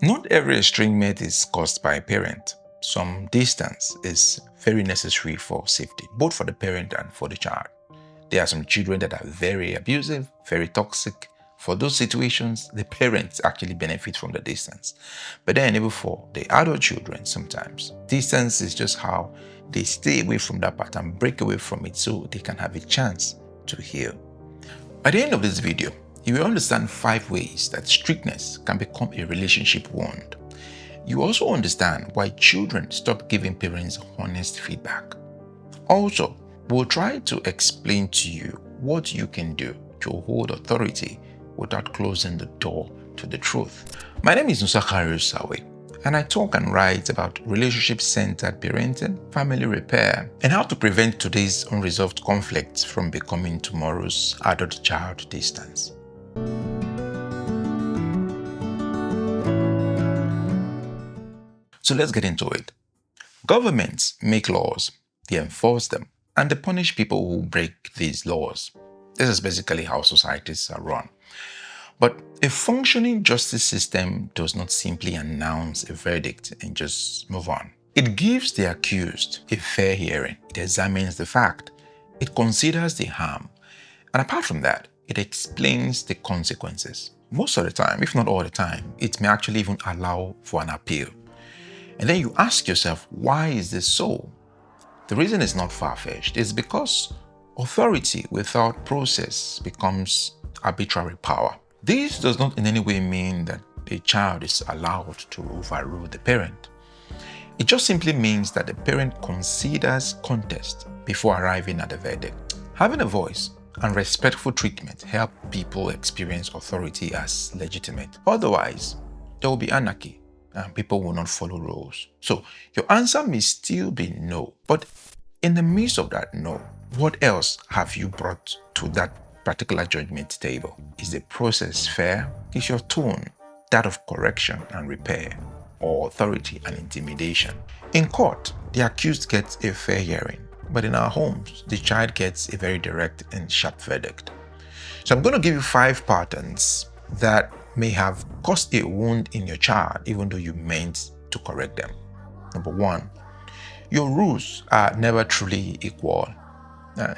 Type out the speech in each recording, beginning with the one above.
Not every estrangement is caused by a parent. Some distance is very necessary for safety, both for the parent and for the child. There are some children that are very abusive, very toxic. For those situations, the parents actually benefit from the distance. But then even for the adult children, sometimes distance is just how they stay away from that pattern, break away from it so they can have a chance to heal. At the end of this video, you will understand 5 ways that strictness can become a relationship wound. You also understand why children stop giving parents honest feedback. Also, we'll try to explain to you what you can do to hold authority without closing the door to the truth. My name is Nusakaru Sawe, and I talk and write about relationship-centered parenting, family repair, and how to prevent today's unresolved conflicts from becoming tomorrow's adult-child distance. So let's get into it. Governments make laws, they enforce them, and they punish people who break these laws. This is basically how societies are run. But a functioning justice system does not simply announce a verdict and just move on. It gives the accused a fair hearing. It examines the fact. It considers the harm. And apart from that, it explains the consequences. Most of the time, if not all the time, it may actually even allow for an appeal. And then you ask yourself, why is this so? The reason is not far-fetched. It's because authority without process becomes arbitrary power. This does not in any way mean that a child is allowed to overrule the parent. It just simply means that the parent considers context before arriving at a verdict. Having a voice and respectful treatment help people experience authority as legitimate. Otherwise, there will be anarchy and people will not follow rules. So your answer may still be no, but in the midst of that no, what else have you brought to that particular judgment table? Is the process fair? Is your tone that of correction and repair, or authority and intimidation? In court, the accused gets a fair hearing, but in our homes, the child gets a very direct and sharp verdict. So I'm going to give you 5 patterns that may have caused a wound in your child even though you meant to correct them. Number 1, your rules are never truly equal.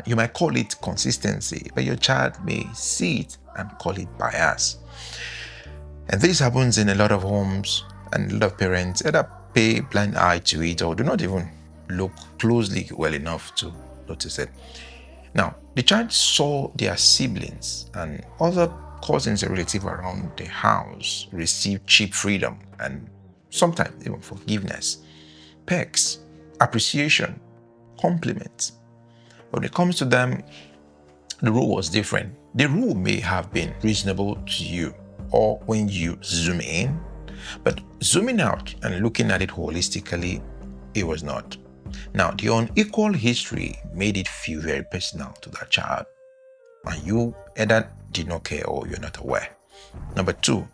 You might call it consistency, but your child may see it and call it bias. And this happens in a lot of homes, and a lot of parents either pay blind eye to it or do not even look closely well enough to notice it. Now, the child saw their siblings and other cousins and relatives around the house receive cheap freedom and sometimes even forgiveness, perks, appreciation, compliments. When it comes to them, the rule was different. The rule may have been reasonable to you or when you zoom in, but zooming out and looking at it holistically, it was not. Now, the unequal history made it feel very personal to that child, and you either did not care or you're not aware. Number 2,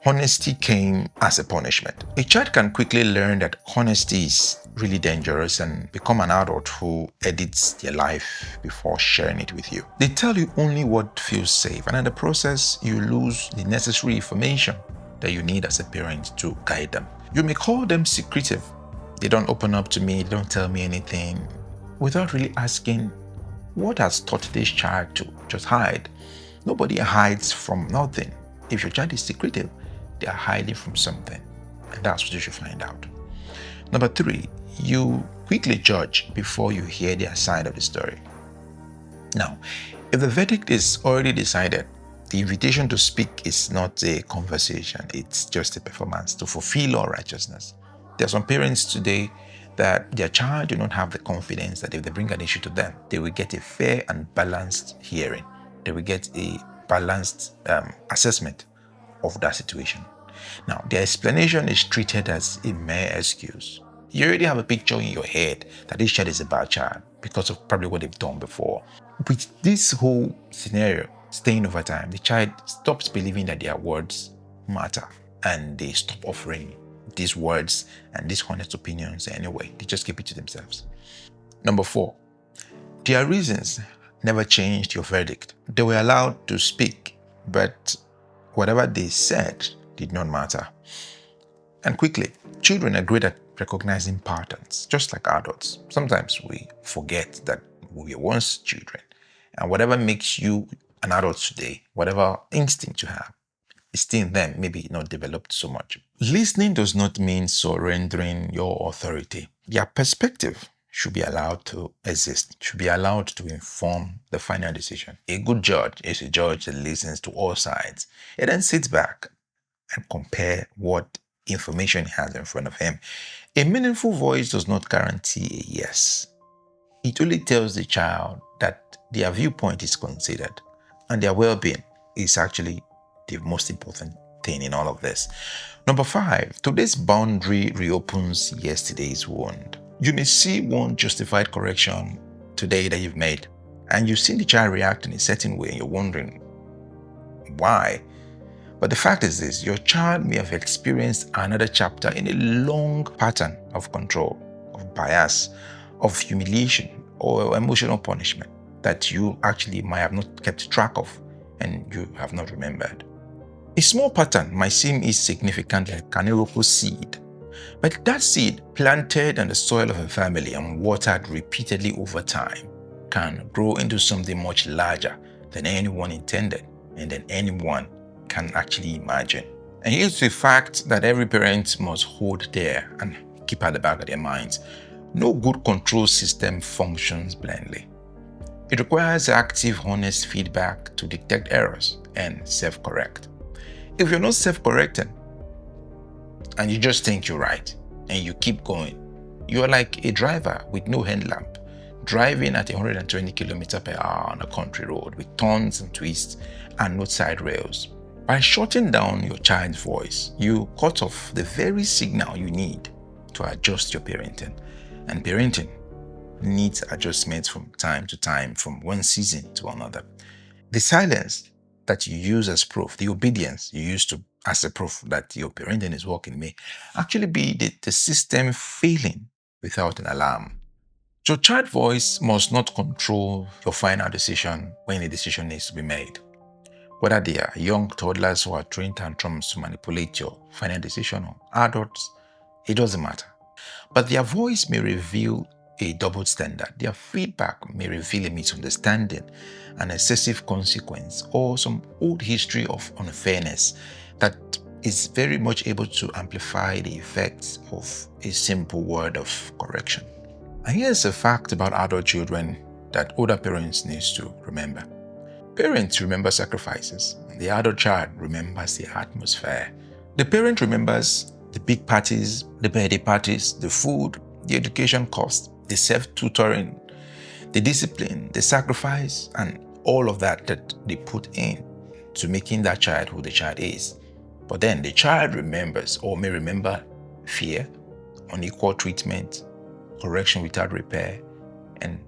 honesty came as a punishment. A child can quickly learn that honesty is really dangerous and become an adult who edits their life before sharing it with you. They tell you only what feels safe, and in the process, you lose the necessary information that you need as a parent to guide them. You may call them secretive. They don't open up to me, they don't tell me anything, without really asking, what has taught this child to just hide? Nobody hides from nothing. If your child is secretive, they are hiding from something, and that's what you should find out. Number 3, you quickly judge before you hear their side of the story. Now, if the verdict is already decided, the invitation to speak is not a conversation, it's just a performance to fulfill all righteousness. There are some parents today that their child do not have the confidence that if they bring an issue to them, they will get a fair and balanced hearing. They will get a balanced assessment of that situation. Now, the explanation is treated as a mere excuse. You already have a picture in your head that this child is a bad child because of probably what they've done before. With this whole scenario staying over time, the child stops believing that their words matter and they stop offering these words and these honest opinions anyway. They just keep it to themselves. Number 4, their reasons never changed your verdict. They were allowed to speak, but whatever they said did not matter. And quickly, children are great at recognizing patterns, just like adults. Sometimes we forget that we were once children. And whatever makes you an adult today, whatever instinct you have, is still in them, maybe not developed so much. Listening does not mean surrendering your authority. Their perspective should be allowed to exist, should be allowed to inform the final decision. A good judge is a judge that listens to all sides. He then sits back and compare what information he has in front of him. A meaningful voice does not guarantee a yes. It only tells the child that their viewpoint is considered and their well-being is actually the most important thing in all of this. Number 5, today's boundary reopens yesterday's wound. You may see one justified correction today that you've made, and you've seen the child react in a certain way, and you're wondering why. But the fact is this, your child may have experienced another chapter in a long pattern of control, of bias, of humiliation, or emotional punishment that you actually might have not kept track of and you have not remembered. A small pattern might seem insignificant like an erode seed, but that seed planted on the soil of a family and watered repeatedly over time can grow into something much larger than anyone intended and than anyone can actually imagine. And here's the fact that every parent must hold there and keep at the back of their minds. No good control system functions blindly. It requires active, honest feedback to detect errors and self-correct. If you're not self-correcting and you just think you're right and you keep going, you're like a driver with no headlamp, driving at 120 km per hour on a country road with turns and twists and no side rails. By shutting down your child's voice, you cut off the very signal you need to adjust your parenting. And parenting needs adjustments from time to time, from one season to another. The silence that you use as proof, the obedience you use as a proof that your parenting is working may actually be the system failing without an alarm. Your child voice must not control your final decision when a decision needs to be made. Whether they are young toddlers who are throwing tantrums to manipulate your final decision or adults, it doesn't matter. But their voice may reveal a double standard. Their feedback may reveal a misunderstanding, an excessive consequence, or some old history of unfairness that is very much able to amplify the effects of a simple word of correction. And here's a fact about adult children that older parents need to remember. Parents remember sacrifices. The adult child remembers the atmosphere. The parent remembers the big parties, the birthday parties, the food, the education cost, the self-tutoring, the discipline, the sacrifice, and all of that they put in to making that child who the child is. But then the child remembers or may remember fear, unequal treatment, correction without repair, and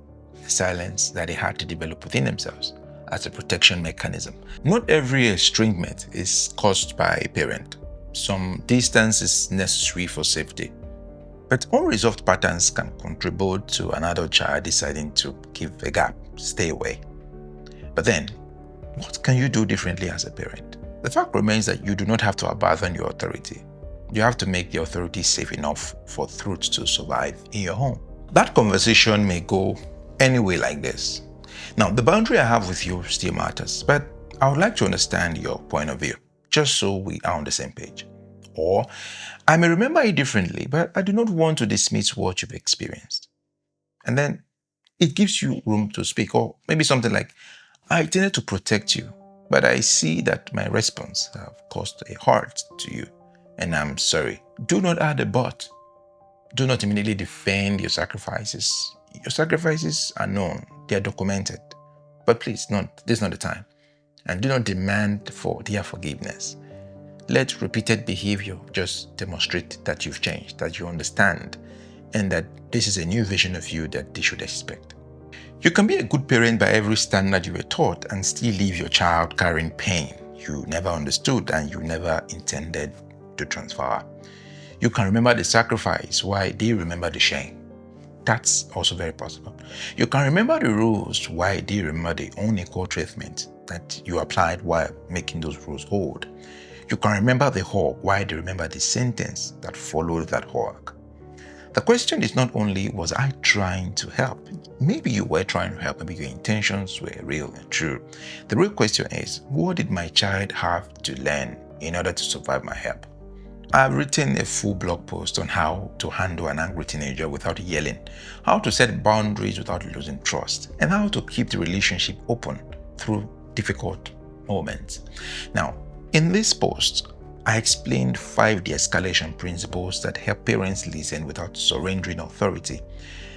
the silence that they had to develop within themselves as a protection mechanism. Not every estrangement is caused by a parent. Some distance is necessary for safety. But unresolved patterns can contribute to an adult child deciding to give a gap, stay away. But then, what can you do differently as a parent? The fact remains that you do not have to abandon your authority. You have to make the authority safe enough for truth to survive in your home. That conversation may go any way like this. Now, the boundary I have with you still matters, but I would like to understand your point of view, just so we are on the same page. Or, I may remember it differently, but I do not want to dismiss what you've experienced. And then it gives you room to speak. Or maybe something like, I intended to protect you, but I see that my response have caused a hurt to you, and I'm sorry. Do not add a but. Do not immediately defend your sacrifices. Your sacrifices are known, they are documented. But please, this is not the time. And do not demand for their forgiveness. Let repeated behavior just demonstrate that you've changed, that you understand, and that this is a new vision of you that they should expect. You can be a good parent by every standard you were taught and still leave your child carrying pain you never understood and you never intended to transfer. You can remember the sacrifice while they remember the shame. That's also very possible. You can remember the rules while they remember the unequal treatment that you applied while making those rules hold. You can remember the hug while they remember the sentence that followed that hug. The question is not only, was I trying to help? Maybe you were trying to help, maybe your intentions were real and true. The real question is, what did my child have to learn in order to survive my help? I've written a full blog post on how to handle an angry teenager without yelling, how to set boundaries without losing trust, and how to keep the relationship open through difficult moments. Now, in this post, I explained 5 de-escalation principles that help parents listen without surrendering authority,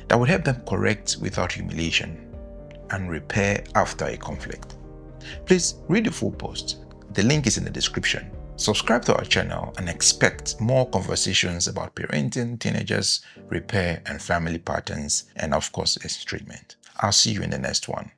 that would help them correct without humiliation, and repair after a conflict. Please read the full post. The link is in the description. Subscribe to our channel and expect more conversations about parenting, teenagers, repair and family patterns, and of course, its treatment. I'll see you in the next one.